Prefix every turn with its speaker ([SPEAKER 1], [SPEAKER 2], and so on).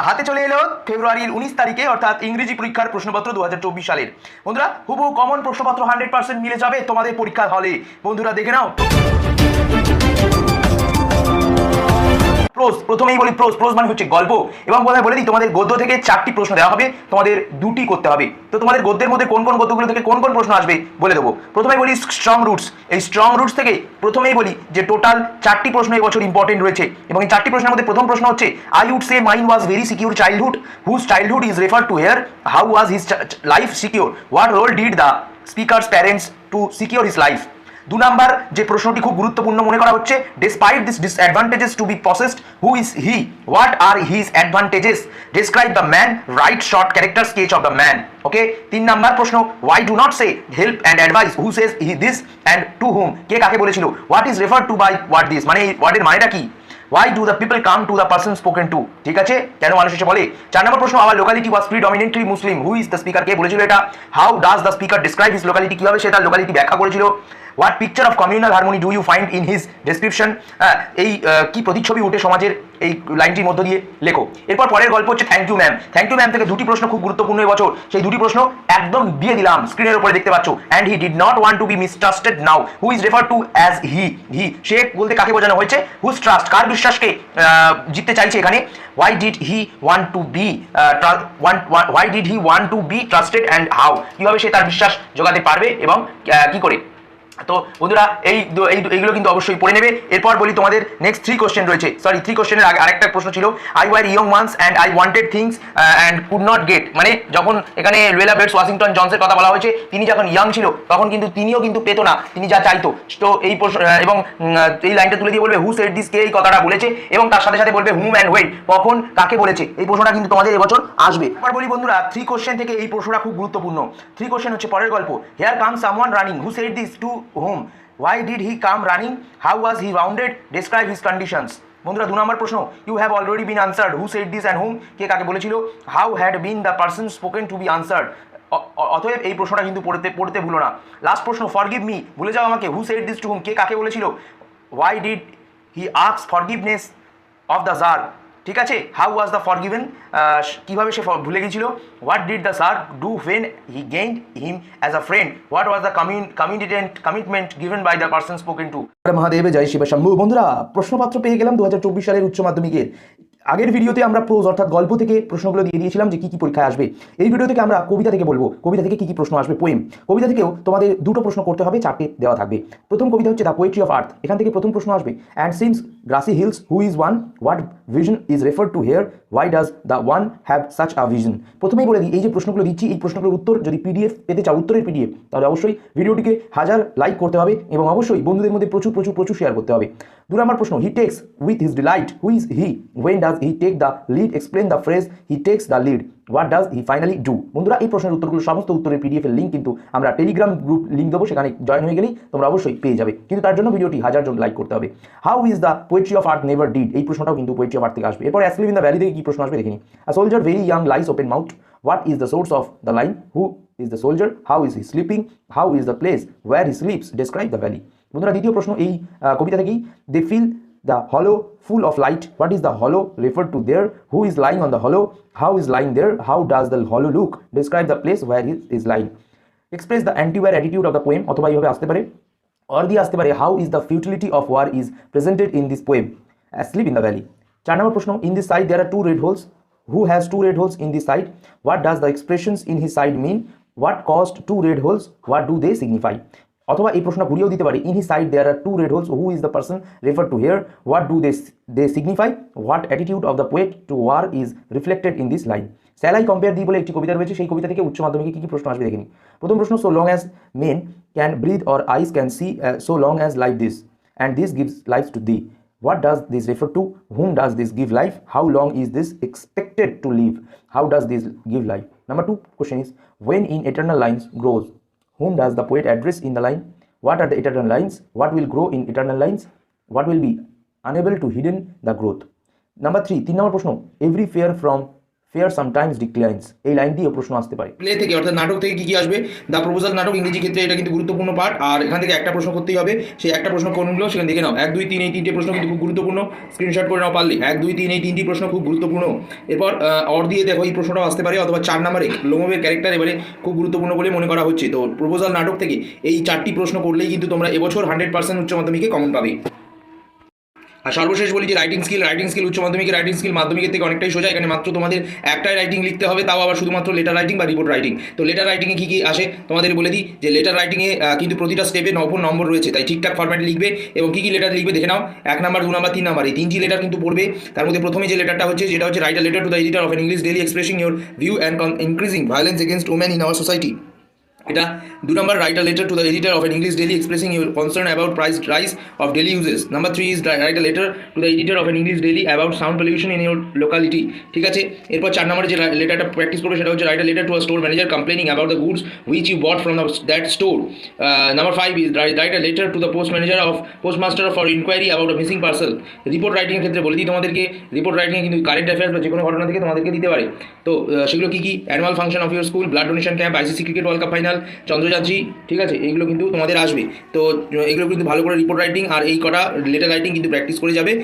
[SPEAKER 1] হাতে চলে এলো ফেব্রুয়ারির 19 তারিখে অর্থাৎ ইংরেজি পরীক্ষার প্রশ্নপত্র 2024 সালের। বন্ধুরা হুবহু কমন প্রশ্নপত্র 100% মিলে যাবে তোমাদের পরীক্ষার হলে। বন্ধুরা দেখে নাও। প্রোজ, প্রথমেই বলি প্রোজ মানে হচ্ছে গল্প। এবং বলে দিই তোমাদের গদ্য থেকে 4টি প্রশ্ন দেওয়া হবে, তোমাদের 2টি করতে হবে। তো তোমাদের গদ্যের মধ্যে কোন কোন গদ্যগুলো থেকে কোন কোন প্রশ্ন আসবে বলে দেবো। প্রথমেই বলি স্ট্রং রুটস। এই স্ট্রং রুটস থেকে প্রথমেই বলি যে টোটাল 4টি প্রশ্ন এই বছর ইম্পর্টেন্ট রয়েছে, এবং এই 4টি প্রশ্নের মধ্যে প্রথম প্রশ্ন হচ্ছে I would say mine was very secure childhood, whose childhood is refer to here, how was his life secure, what role did the speaker's parents to secure his life. 2 number যে প্রশ্নটি খুব গুরুত্বপূর্ণ মনে করা হচ্ছে, despite this disadvantages to be possessed, who is he, what are his advantages, describe the man, write short character sketch of the man. Okay. 3 number প্রশ্ন, why do not say help and advice, who says he this and to whom, কে কাকে বলেছিল, what is refer to by what this, মানে এই ওয়ার্ডের মানেটা কি, why do the people come to the person spoken to, ঠিক আছে, কেন মানুষ এসে বলে। 4 নম্বর প্রশ্ন, our locality was predominantly Muslim, who is the speaker, কে বলেছিল এটা, how does the speaker describe his locality, কিভাবে সে তার লোকালিটি ব্যাখ্যা করেছিল, what picture of communal harmony do you find in his description, এই কি প্রতিচ্ছবি উঠে সমাজের এই লাইনটির মধ্য দিয়ে লেখো। এরপর পরের গল্প হচ্ছে thank you ma'am. Thank you ma'am থেকে 2টি প্রশ্ন খুব গুরুত্বপূর্ণ এবছর, সেই 2টি প্রশ্ন একদম দিয়ে দিলাম, স্ক্রিনের উপরে দেখতে পাচ্ছ। And he did not want to be mistrusted now, who is refer to as he, সে বলতে কাকে বোঝানো হয়েছে, হুজ ট্রাস্ট, কার বিশ্বাসকে জিততে চাইছে এখানে, why did he want to be trusted and how, কিভাবে সে তার বিশ্বাস জোগাতে পারবে এবং কি করে। তো বন্ধুরা এইগুলো কিন্তু অবশ্যই পড়ে নেবে। এরপর বলি তোমাদের নেক্সট 3 কোশ্চেন রয়েছে, সরি 3 কোশ্চেনের আগে আরেকটা প্রশ্ন ছিল, I were young once and I wanted things and could not get, মানে যখন এখানে লুয়েলা বেটস ওয়াশিংটন জনসের কথা বলা হয়েছে, তিনি যখন ইয়াং ছিল তখন কিন্তু তিনিও কিন্তু পেতো না তিনি যা চাইতো। তো এই প্রশ্ন এবং এই লাইনটা তুলে দিয়ে বলবে হু সেড দিস, কে এই কথাটা বলেছে, এবং তার সাথে সাথে বলবে হুম অ্যান্ড ওয়েন, কখন কাকে বলেছে। এই প্রশ্নটা কিন্তু তোমাদের এবছর আসবে। এবার বলি বন্ধুরা 3 কোশ্চেন থেকে এই প্রশ্নটা খুব গুরুত্বপূর্ণ। 3 কোশ্চেন হচ্ছে পরের গল্প, here come someone running, who said this to whom, why did he come running, how was he wounded, describe his conditions। বন্ধুরা 2 নম্বর প্রশ্ন, you have already been answered, who said this and whom, কে কাকে বলেছিল, how had been the person spoken to be answered। অতএব এই প্রশ্নটা কিন্তু পড়তে ভুলো না। লাস্ট প্রশ্ন, forgive me, ভুলে যাও আমাকে, who said this to whom, কে কাকে বলেছিল, why did he ask forgiveness of the Tsar, ঠিক আছে, হাউ ওয়াজ দ্য ফরগিভেন, কীভাবে সে ভুলে গিয়েছিল, what did the sir do when he gained him as a friend, what was the commitment given by the person spoken to. Mahadev জয় শিব শম্ভু। বন্ধুরা প্রশ্নপত্র পেয়ে গেলাম 2024 সালের উচ্চ মাধ্যমিকের। আগের ভিডিওতে আমরা প্রোজ অর্থাৎ গল্প থেকে প্রশ্নগুলো দিয়ে দিয়েছিলাম যে কী পরীক্ষায় আসবে। এই ভিডিও থেকে আমরা কবিতা থেকে বলবো, কবিতা থেকে কী প্রশ্ন আসবে, পোয়েম। কবিতা থেকেও তোমাদের 2টো প্রশ্ন করতে হবে, 4টে দেওয়া থাকবে। প্রথম কবিতা হচ্ছে দ্য পোয়েট্রি অফ আর্থ, এখান থেকে প্রথম প্রশ্ন আসবে, and since grassy hills who is one, what vision is refer to here, why does the one have such a vision. প্রথমেই বলে দিই, এই যে প্রশ্নগুলো দিচ্ছি এই প্রশ্নগুলোর উত্তর যদি পিডিএফ পেতে চাও, উত্তরের পিডিএফ, তাহলে অবশ্যই ভিডিওটিকে 1000 লাইক করতে হবে এবং অবশ্যই বন্ধুদের মধ্যে প্রচুর শেয়ার করতে হবে। 2 নম্বর প্রশ্ন, he takes with his delight, who is he, when does he take the lead, explain the phrase he takes the lead, what does he finally do. বন্ধুরা এই প্রশ্নের উত্তরগুলো সমস্ত উত্তরের পিডিএফ এর লিঙ্ক কিন্তু আমরা টেলিগ্রাম গ্রুপ লিঙ্ক দেবো, সেখানে জয়েন হয়ে গেলেই তোমরা অবশ্যই পেয়ে যাবে, কিন্তু তার জন্য ভিডিওটি 1000 জন লাইক করতে হবে। How is the poetry of earth never did, এই প্রশ্নটাও কিন্তু পোয়েট্রি অফ আর্থ থেকে আসবে। এরপর অ্যাসলিভ ইন দ্য ভ্যালি থেকে কি প্রশ্ন আসবে দেখিনি। A soldier very young lies open mouth, what is the source of the line, who is the soldier, how is he sleeping, how is the place where he sleeps, describe the valley. বন্ধুরা দ্বিতীয় প্রশ্ন এই কবিতা থেকেই, they feel the hollow full of light, what is the hollow referred to there, who is lying on the hollow, how is lying there, how does the hollow look, describe the place where he is lying, express the anti-war attitude of the poem, অথবা এইভাবে আসতে পারে or দিয়ে আসতে পারে, how is the futility of war is presented in this poem, asleep in the valley। 4 নম্বর প্রশ্ন, in this side there are 2 red holes, who has 2 red holes in this side, what does the expressions in his side mean, what caused 2 red holes, what do they signify। অথবা এই প্রশ্ন ঘুরিয়েও দিতে পারে, in his side there are 2 red holes, who is the person refer to here, what do they signify, what attitude of the poet to war is reflected in this line. Shall I compare thee বলে একটি কবিতা রয়েছে, সেই কবিতা থেকে উচ্চ মাধ্যমিকে কী প্রশ্ন আসবে দেখিনি। প্রথম প্রশ্ন, so long as men can breathe or eyes can see, so long as life this and this gives life to thee, what does this refer to, whom does this give life, how long is this expected to live, how does this give life. Number 2 question is, when in eternal lines grows, whom does the poet address in the line, what are the eternal lines, what will grow in eternal lines, what will be unable to hidden the growth। Number 3 নম্বর প্রশ্ন, every fair sometimes declines, এই line দিয়েও প্রশ্ন আসতে পারে।
[SPEAKER 2] Play থেকে অর্থাৎ নাটক থেকে কি কি আসবে, দ্য প্রপোজাল নাটক ইংরেজি ক্ষেত্রে এটা কিন্তু গুরুত্বপূর্ণ পার্ট, আর এখান থেকে একটা প্রশ্ন করতেই হবে, সেই একটা প্রশ্ন কোনগুলো সেখানে দেখে নাও। 1 2 3 এই তিনটে প্রশ্ন কিন্তু খুব গুরুত্বপূর্ণ, স্ক্রিনশট করে নাও পারলে। 1 2 3 এই তিনটি প্রশ্ন খুব গুরুত্বপূর্ণ। এরপর অর দিয়ে দেখো এই প্রশ্নটাও আসতে পারে, অথবা 4 নম্বরে লোমবের ক্যারেক্টার এবারে খুব গুরুত্বপূর্ণ বলে মনে করা হচ্ছে। তো প্রপোজাল নাটক থেকে এই 4টি প্রশ্ন করলেই কিন্তু তোমরা এবছর 100% উচ্চ মাধ্যমিকে কমন পাবে। আর সর্বশেষ বলি যে রাইটিং স্কিল উচ্চ মাধ্যমিকের রাইটিং স্কিল মাধ্যমিকের থেকে অনেকটাই সোজা। এখানে মাত্র তোমাদের একটাই রাইটিং লিখতে হবে, তাও আবার শুধুমাত্র লেটার রাইটিং বা রিপোর্ট রাইটিং। তো লেটার রাইটিংয়ে কী কী আসে তোমাদের বলে দিই, যে লেটার রাইটিংয়ে কিন্তু প্রতিটা স্টেপে 9 নম্বর রয়েছে, তাই ঠিকঠাক ফরম্যাটে লিখবে। এবং কী কী লেটার লিখবে দেখে নাও। 1 নাম্বার, 2 নাম্বার, 3 নাম্বার, এই 3টি লেটার কিন্তু পড়বে। তার মধ্যে প্রথমে যে লেটারটা হচ্ছে, যেটা হচ্ছে write a letter to the editor of an English daily expressing your view and increasing violence against women in our society. এটা 2 number, write a letter to the editor of an English daily expressing your concern about price rise of daily uses. Number 3 is write a letter to the editor of an English daily about sound pollution in your locality. ঠিক আছে। এরপর 4 নম্বরে যে লেটারটা practice করবে সেটা হচ্ছে write a letter to a store manager complaining about the goods which you bought from that store. Number 5 is write a letter to the postmaster for inquiry about a missing parcel. Report রাইটিংয়ের ক্ষেত্রে বলে দিই তোমাদেরকে, report রাইটিংয়ে কিন্তু current affairs বা যে কোনো ঘটনা থেকে তোমাদেরকে দিতে পারে। তো সেগুলো কী কী, annual function of your school, blood donation camp, ICC cricket world cup final, চন্দ্রযাত্রী। ঠিক আছে, এইগুলো কিন্তু তোমাদের আসবে। তো এগুলো কিন্তু ভালো করে রিপোর্ট রাইটিং আর এই কটা লেটার রাইটিং কিন্তু প্র্যাকটিস করে যাবে।